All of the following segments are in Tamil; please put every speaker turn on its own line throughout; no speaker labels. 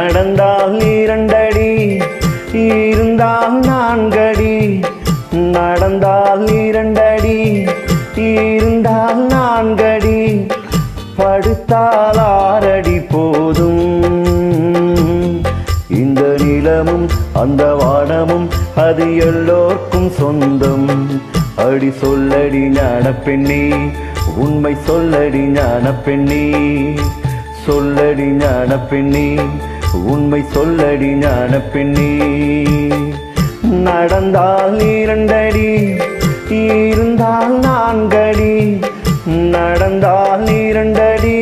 நடந்தால் 2 அடி, இருந்தால் 4 அடி. நடந்தால் 2 அடி, இருந்தால் 4 அடி. படுத்தால் 6 அடி போதும். இந்த நிலமும் அந்த வானமும் அது எல்லோர்க்கும் சொந்தம். அடி சொல்லடி ஞான பெண்ணே, உண்மை சொல்லடி ஞான பெண்ணே. சொல்லடி ஞான பெண்ணே, உண்மை சொல்லடி ஞான பெண்ணே. நடந்தால் 2 அடி, இருந்தால் 4 அடி. நடந்தால் 2 அடி.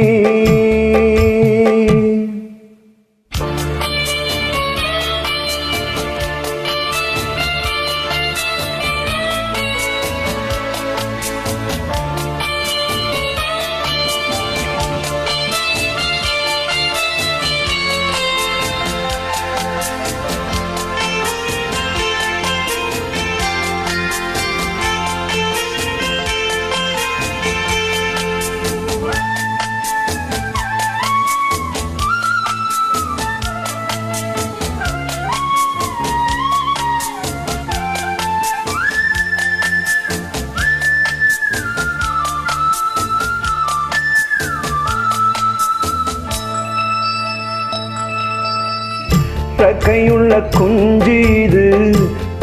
கையுள்ள குஞ்சு இது,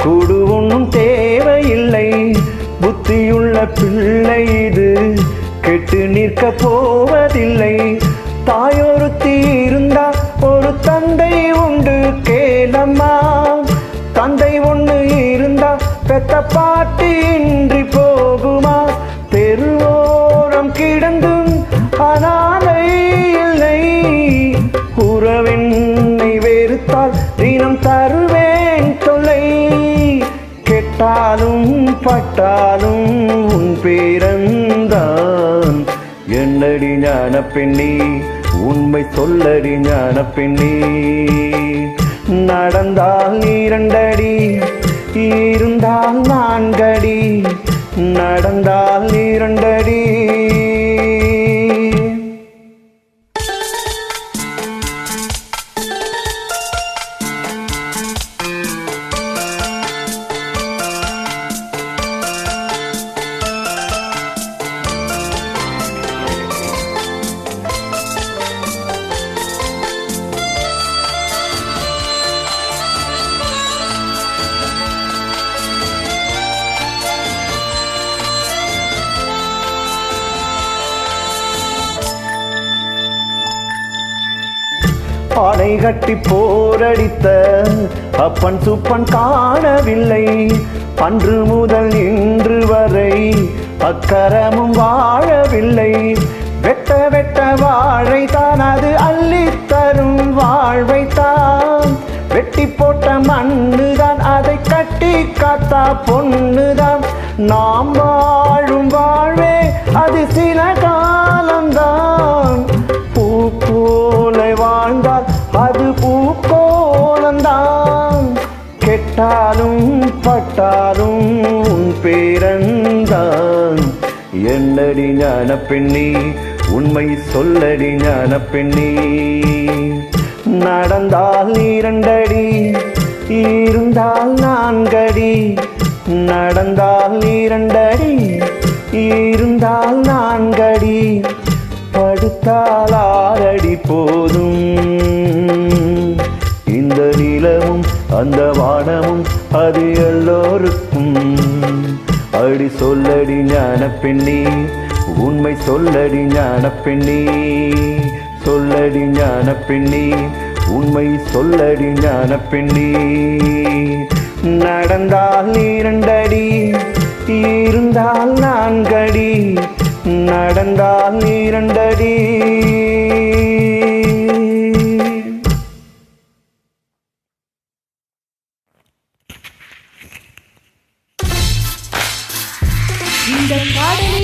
கூடு ஒன்றும் தேவையில்லை. புத்தியுள்ள பிள்ளை இது, கெட்டு நிற்க போவதில்லை. தாயொருத்தி இருந்தா ஒரு தந்தை உண்டு கேளம்மா. தந்தை ஒன்று இருந்தா பெத்த பாட்டி இன்றி போகுமா? தெருவோரம் கிடந்தும் அனாதை இல்லை. உறவென்னை வெறுத்தால் தினம் தருவேன் தொல்லை. கெட்டாலும் பட்டாலும் உன் பேரந்தான். என்னடி ஞான பெண்ணே, உண்மை சொல்லடி ஞான பெண்ணே. நடந்தால் 2 அடி, இருந்தால் 4 அடி. நடந்தால் 2 அடி. ஆடை கட்டி போரடித்த அப்பன் சுப்பன் காணவில்லை. அன்று முதல் இன்று வரை அக்கரமும் வாழவில்லை. வெட்ட வெட்ட வாழைத்தான் அது அள்ளித்தரும் வாழ்வைத்தான். வெட்டி போட்ட மண்ணுதான் அதை கட்டி காத்தா பொண்ணுதான். நாம் வாழும் வாழ்வே அது சில காலம்தான். பூ போல வாழ்ந்தால் அது பூக்கோலந்தான். கெட்டாலும் பட்டாலும் உன் பேரந்தான். என்னடி ஞான பெண்ணே, உண்மை சொல்லடி ஞான பெண்ணே. நடந்தால் 2 அடி, இருந்தால் 4 அடி. நடந்தால் 2 அடி, இருந்தால் 4 அடி. படுத்தால் 6 அடி போதும். இந்த நிலமும் அந்த வானமும் அது எல்லோருக்கும். அடி சொல்லடி ஞான பெண்ணே, உண்மை சொல்லடி ஞான பெண்ணே. சொல்லடி ஞான பெண்ணே, உண்மை சொல்லடி ஞான பெண்ணே. நடந்தால் 2 அடி, இருந்தால் 4 அடி. நடந்தால் 2 அடி.
இந்த பாடலை